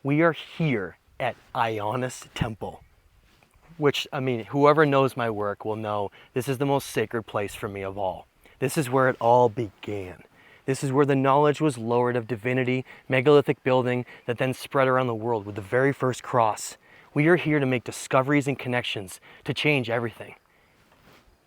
We are here at Ayanas Temple, which, I mean, whoever knows my work will know this is the most sacred place for me of all. This is where it all began. This is where the knowledge was lowered of divinity, megalithic building that then spread around the world with the very first cross. We are here to make discoveries and connections to change everything.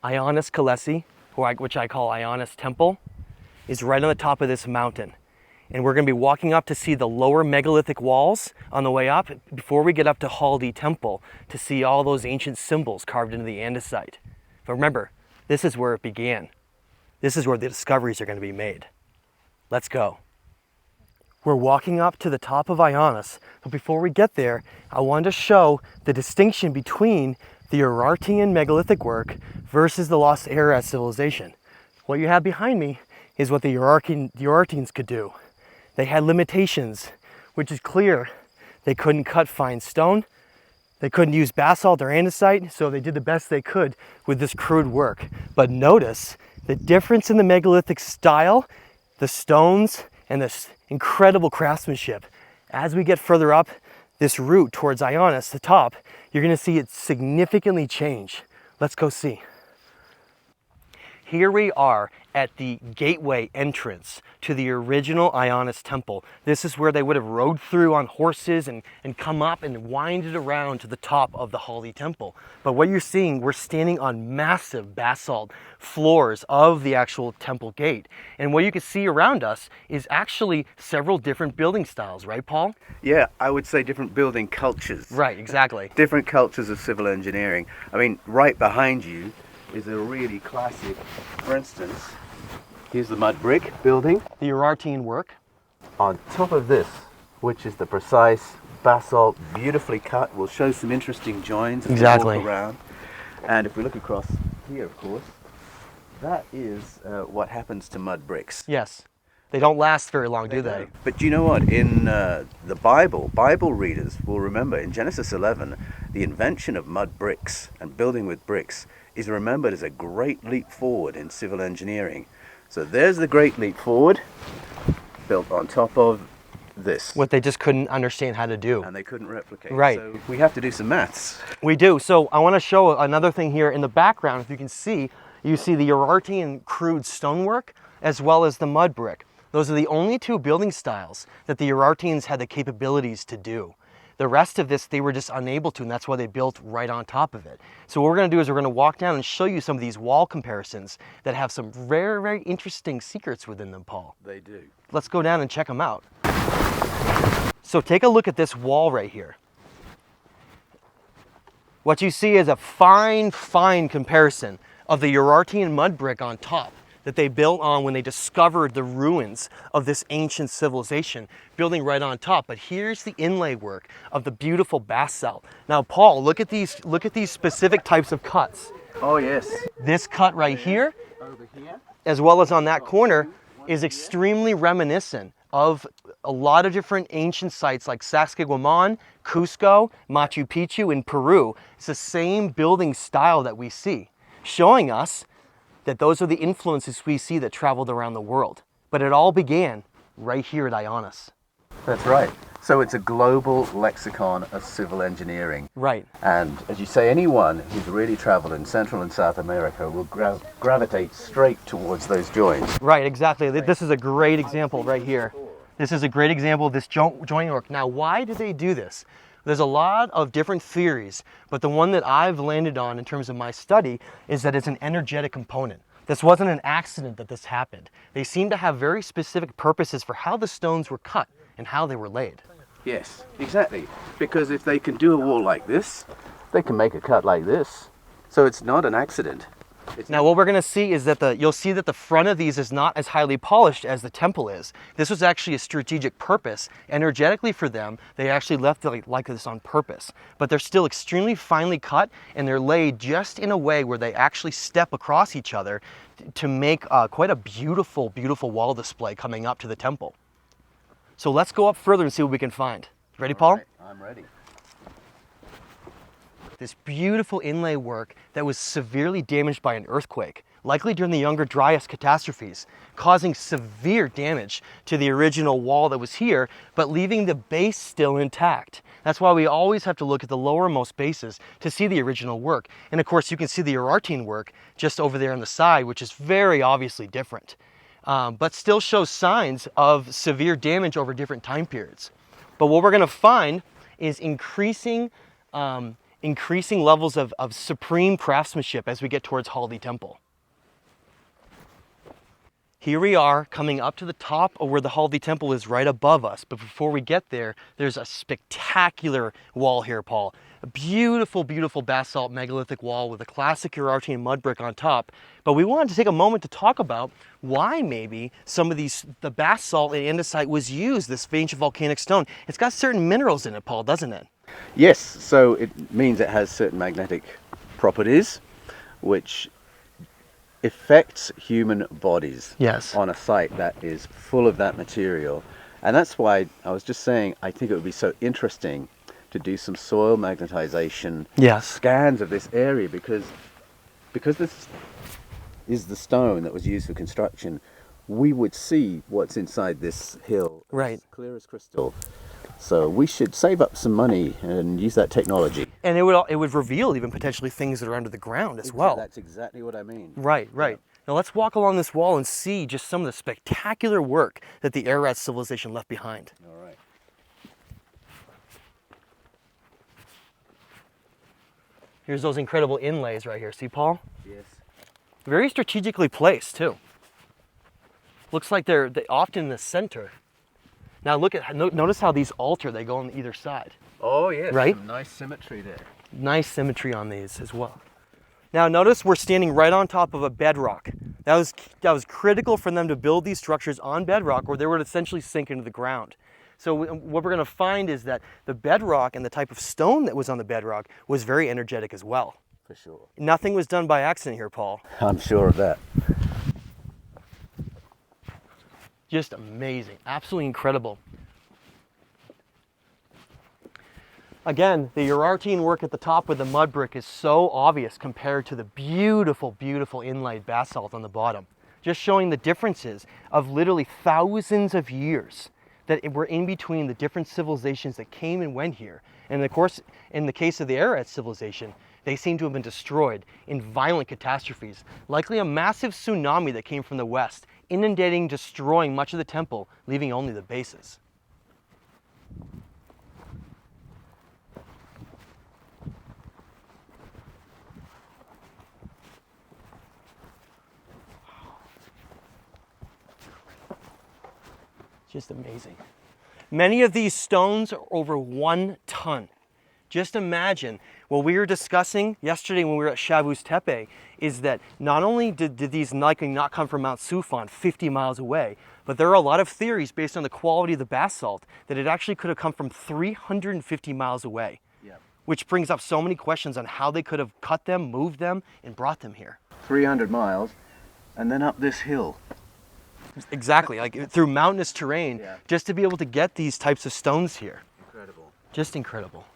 Ayanas Kalesi, which I call Ayanas Temple, is right on the top of this mountain. And we're going to be walking up to see the lower megalithic walls on the way up before we get up to Haldi Temple to see all those ancient symbols carved into the andesite. But remember, this is where it began. This is where the discoveries are going to be made. Let's go. We're walking up to the top of Ayanas, but before we get there, I wanted to show the distinction between the Urartian megalithic work versus the Lost Era civilization. What you have behind me is what the Urartians could do. They had limitations, which is clear. They couldn't cut fine stone. They couldn't use basalt or andesite, so they did the best they could with this crude work. But notice the difference in the megalithic style, the stones, and this incredible craftsmanship. As we get further up this route towards Ayanas, the top, you're gonna see it significantly change. Let's go see. Here we are at the gateway entrance to the original Ayanas temple. This is where they would have rode through on horses and come up and winded around to the top of the Haldi temple. But what you're seeing, we're standing on massive basalt floors of the actual temple gate. And what you can see around us is actually several different building styles, right, Paul? Yeah, I would say different building cultures. Right, exactly. Different cultures of civil engineering. I mean, right behind you is a really classic, for instance, here's the mud brick building. The Urartian work. On top of this, which is the precise basalt, beautifully cut, we'll show some interesting joins as we walk around. And if we look across here, of course, that is what happens to mud bricks. Yes. They don't last very long, do they? But you know what? In the Bible readers will remember in Genesis 11, the invention of mud bricks and building with bricks is remembered as a great leap forward in civil engineering. So there's the great leap forward built on top of this. What they just couldn't understand how to do. And they couldn't replicate. Right. So we have to do some maths. We do. So I want to show another thing here in the background. If you can see, you see the Urartian crude stonework as well as the mud brick. Those are the only two building styles that the Urartians had the capabilities to do. The rest of this, they were just unable to, and that's why they built right on top of it. So what we're going to do is we're going to walk down and show you some of these wall comparisons that have some very, very interesting secrets within them, Paul. They do. Let's go down and check them out. So take a look at this wall right here. What you see is a fine comparison of the Urartian mud brick on top that they built on when they discovered the ruins of this ancient civilization, building right on top. But here's the inlay work of the beautiful basalt. Now, Paul, look at these specific types of cuts. Oh, yes. This cut right here, Over here, as well as on that corner, is extremely reminiscent of a lot of different ancient sites like Sacsayhuaman, Cusco, Machu Picchu in Peru. It's the same building style that we see, showing us that those are the influences we see that traveled around the world. But it all began right here at Ayanas. That's right. So it's a global lexicon of civil engineering. Right. And as you say, anyone who's really traveled in Central and South America will gravitate straight towards those joints. Right, exactly. This is a great example right here. This is a great example of this joint work. Now, why do they do this? There's a lot of different theories, but the one that I've landed on in terms of my study is that it's an energetic component. This wasn't an accident that this happened. They seem to have very specific purposes for how the stones were cut and how they were laid. Yes, exactly. Because if they can do a wall like this, they can make a cut like this. So it's not an accident. Now what we're going to see is that you'll see that the front of these is not as highly polished as the temple is. This was actually a strategic purpose. Energetically for them, they actually left it like this on purpose. But they're still extremely finely cut, and they're laid just in a way where they actually step across each other to make quite a beautiful, beautiful wall display coming up to the temple. So let's go up further and see what we can find. Ready, Paul? Right, I'm ready. This beautiful inlay work that was severely damaged by an earthquake. likely during the Younger Dryas catastrophes, causing severe damage to the original wall that was here, but leaving the base still intact. That's why we always have to look at the lowermost bases to see the original work. And of course, you can see the Urartian work just over there on the side, which is very obviously different, but still shows signs of severe damage over different time periods. But what we're going to find is increasing levels of supreme craftsmanship as we get towards Haldi Temple. Here we are coming up to the top of where the Haldi Temple is right above us. But before we get there, there's a spectacular wall here, Paul. A beautiful, beautiful basalt megalithic wall with a classic Urartian mud brick on top. But we wanted to take a moment to talk about why maybe some of the basalt and andesite was used, this ancient volcanic stone. It's got certain minerals in it, Paul, doesn't it? Yes, so it means it has certain magnetic properties which affects human bodies. Yes. On a site that is full of that material. And that's why I was just saying I think it would be so interesting to do some soil magnetization scans of this area, because this is the stone that was used for construction, we would see what's inside this hill right, as clear as crystal. So we should save up some money and use that technology. And it would reveal even potentially things that are under the ground as well. That's exactly what I mean. Right, right. Yeah. Now let's walk along this wall and see just some of the spectacular work that the Ararat civilization left behind. All right. Here's those incredible inlays right here. See, Paul? Yes. Very strategically placed too. Looks like they're often in the center. Now notice how these alter, they go on either side. Oh yes, right? Some nice symmetry there. Nice symmetry on these as well. Now notice we're standing right on top of a bedrock. That was critical for them to build these structures on bedrock, or they would essentially sink into the ground. So what we're going to find is that the bedrock and the type of stone that was on the bedrock was very energetic as well. For sure. Nothing was done by accident here, Paul. I'm sure of that. Just amazing, absolutely incredible. Again, the Urartian work at the top with the mud brick is so obvious compared to the beautiful, beautiful inlaid basalt on the bottom. Just showing the differences of literally thousands of years that were in between the different civilizations that came and went here. And of course, in the case of the Ararat civilization, they seem to have been destroyed in violent catastrophes, likely a massive tsunami that came from the west, inundating, destroying much of the temple, leaving only the bases. Just amazing. Many of these stones are over 1 ton. Just imagine, what we were discussing yesterday when we were at Chavuz Tepe is that not only did these likely not come from Mount Soufan 50 miles away, but there are a lot of theories based on the quality of the basalt that it actually could have come from 350 miles away. Yep. Which brings up so many questions on how they could have cut them, moved them, and brought them here. 300 miles, and then up this hill. Exactly, like through mountainous terrain, just to be able to get these types of stones here. Incredible. Just incredible.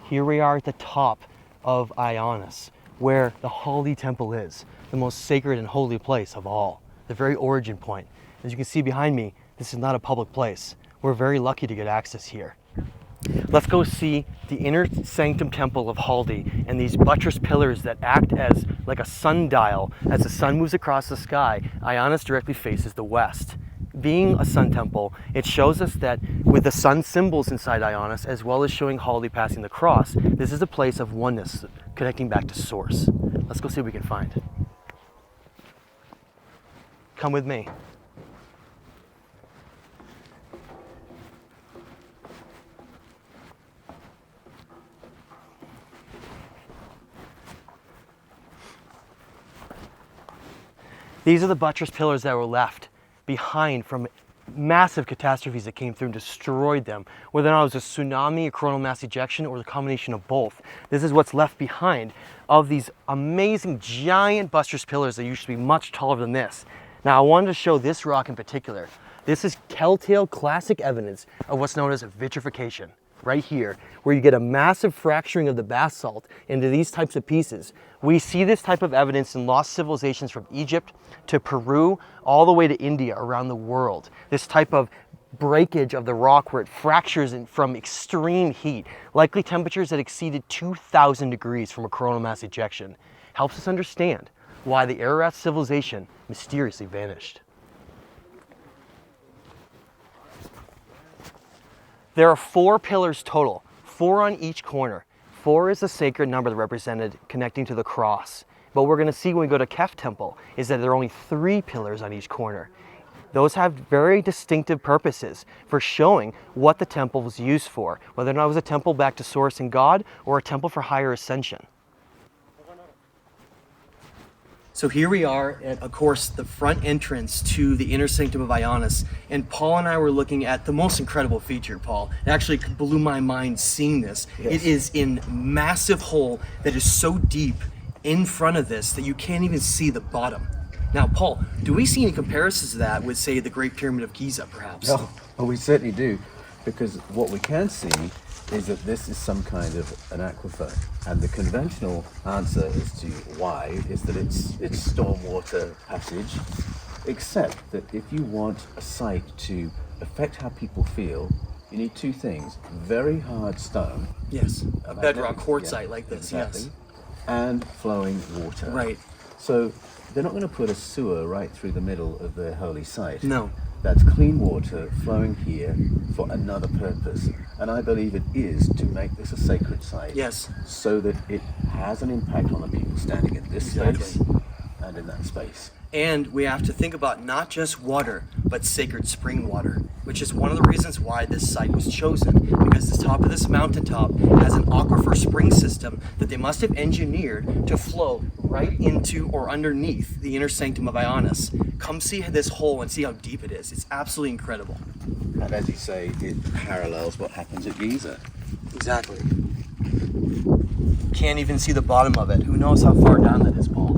Here we are at the top of Ayanas, where the Haldi Temple is, the most sacred and holy place of all, the very origin point. As you can see behind me, this is not a public place. We're very lucky to get access here. Let's go see the inner sanctum temple of Haldi and these buttress pillars that act as like a sundial. As the sun moves across the sky, Ayanas directly faces the west. Being a sun temple, it shows us that with the sun symbols inside Ayanas, as well as showing Haldi passing the cross, this is a place of oneness, connecting back to source. Let's go see what we can find. Come with me. These are the buttress pillars that were left behind from massive catastrophes that came through and destroyed them, whether or not it was a tsunami, a coronal mass ejection, or the combination of both. This is what's left behind of these amazing giant buttress pillars that used to be much taller than this. Now I wanted to show this rock in particular. This is telltale classic evidence of what's known as vitrification, right here, where you get a massive fracturing of the basalt into these types of pieces. We see this type of evidence in lost civilizations from Egypt to Peru, all the way to India, around the world. This type of breakage of the rock where it fractures from extreme heat, likely temperatures that exceeded 2,000 degrees from a coronal mass ejection, helps us understand why the Ararat civilization mysteriously vanished. There are 4 pillars total, 4 on each corner. 4 is a sacred number that represented connecting to the cross. But what we're going to see when we go to Kef Temple is that there are only 3 pillars on each corner. Those have very distinctive purposes for showing what the temple was used for, whether or not it was a temple back to source and God or a temple for higher ascension. So here we are at, of course, the front entrance to the inner sanctum of Ayanas. And Paul and I were looking at the most incredible feature, Paul. It actually blew my mind seeing this. Yes. It is in massive hole that is so deep in front of this that you can't even see the bottom. Now, Paul, do we see any comparisons to that with, say, the Great Pyramid of Giza, perhaps? No, well, we certainly do, because what we can see is that this is some kind of an aquifer, and the conventional answer as to why is that it's stormwater passage, except that if you want a site to affect how people feel, you need 2 things: very hard stone, yes, a bedrock quartzite like this, exactly. Yes, and flowing water. Right. So they're not going to put a sewer right through the middle of their holy site. No. That's clean water flowing here for another purpose. And I believe it is to make this a sacred site. Yes. So that it has an impact on the people standing in this space and in that space. And we have to think about not just water, but sacred spring water, which is one of the reasons why this site was chosen, because the top of this mountaintop has an aquifer spring system that they must have engineered to flow right into or underneath the inner sanctum of Ayanas. Come see this hole and see how deep it is. It's absolutely incredible. And as you say, it parallels what happens at Giza. Exactly. Can't even see the bottom of it. Who knows how far down that is, Paul?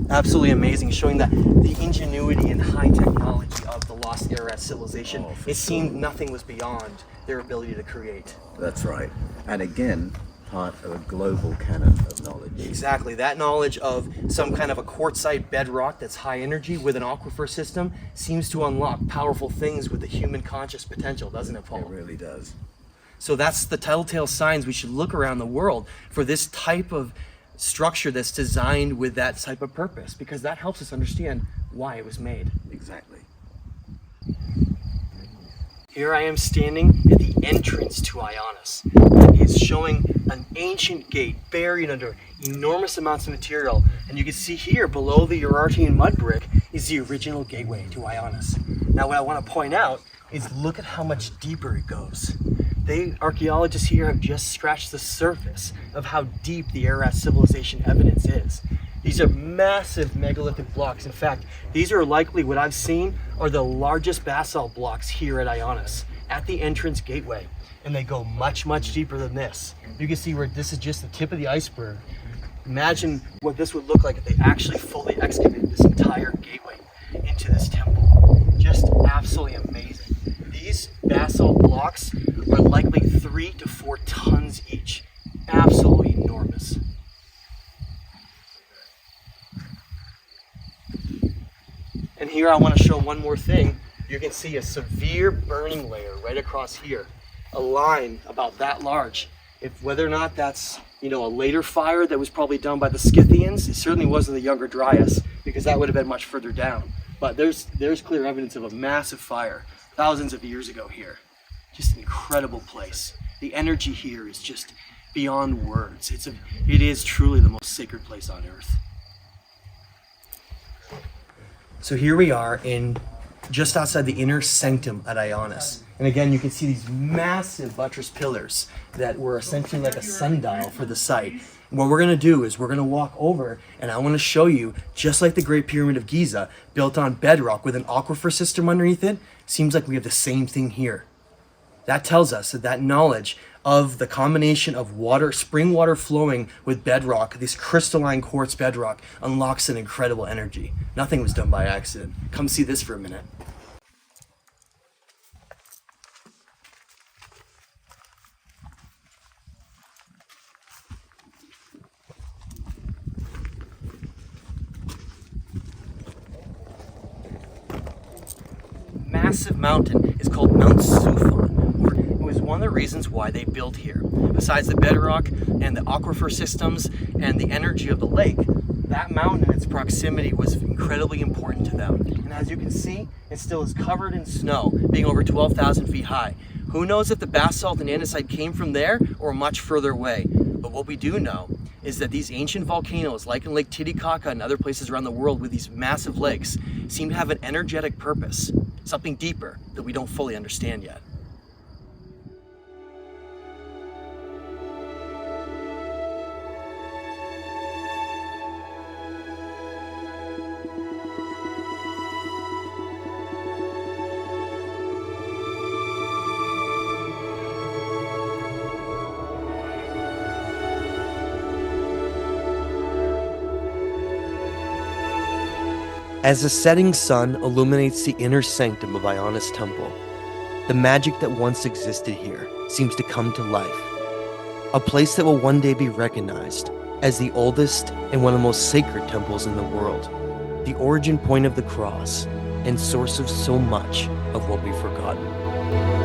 Absolutely amazing, showing that the ingenuity and high technology of the lost Ararat civilization. It seemed nothing was beyond their ability to create. That's right. And again, part of a global canon of knowledge. Exactly. That knowledge of some kind of a quartzite bedrock that's high energy with an aquifer system seems to unlock powerful things with the human conscious potential, doesn't it, Paul? It really does. So that's the telltale signs we should look around the world for this type of structure that's designed with that type of purpose, because that helps us understand why it was made. Exactly. Here I am standing at the entrance to Ayanas. That is showing an ancient gate buried under enormous amounts of material. And you can see here below the Urartian mud brick is the original gateway to Ayanas. Now what I want to point out is look at how much deeper it goes. Archaeologists here have just scratched the surface of how deep the Ararat civilization evidence is. These are massive megalithic blocks. In fact, these are likely, what I've seen, are the largest basalt blocks here at Ayanas, at the entrance gateway. And they go much, much deeper than this. You can see where this is just the tip of the iceberg. Imagine what this would look like if they actually fully excavated this entire gateway into this temple. Just absolutely amazing. These basalt blocks are likely 3 to 4 tons each. Absolutely enormous. And here I want to show one more thing. You can see a severe burning layer right across here. A line about that large. Whether or not that's, a later fire that was probably done by the Scythians, it certainly wasn't the Younger Dryas, because that would have been much further down. But there's clear evidence of a massive fire thousands of years ago here. Just an incredible place. The energy here is just beyond words. It is truly the most sacred place on earth. So here we are in just outside the inner sanctum at Ayanas. And again, you can see these massive buttress pillars that were essentially like a sundial for the site. What we're gonna do is we're gonna walk over and I wanna show you, just like the Great Pyramid of Giza, built on bedrock with an aquifer system underneath it, seems like we have the same thing here. That tells us that knowledge of the combination of water, spring water flowing with bedrock, this crystalline quartz bedrock, unlocks an incredible energy. Nothing was done by accident. Come see this for a minute. Massive mountain is called Mount Sufan. It was one of the reasons why they built here. Besides the bedrock and the aquifer systems and the energy of the lake, that mountain and its proximity was incredibly important to them. And as you can see, it still is covered in snow, being over 12,000 feet high. Who knows if the basalt and andesite came from there or much further away? But what we do know is that these ancient volcanoes, like in Lake Titicaca and other places around the world with these massive lakes, seem to have an energetic purpose, something deeper that we don't fully understand yet. As the setting sun illuminates the inner sanctum of Ayanas Temple, the magic that once existed here seems to come to life. A place that will one day be recognized as the oldest and one of the most sacred temples in the world, the origin point of the cross and source of so much of what we've forgotten.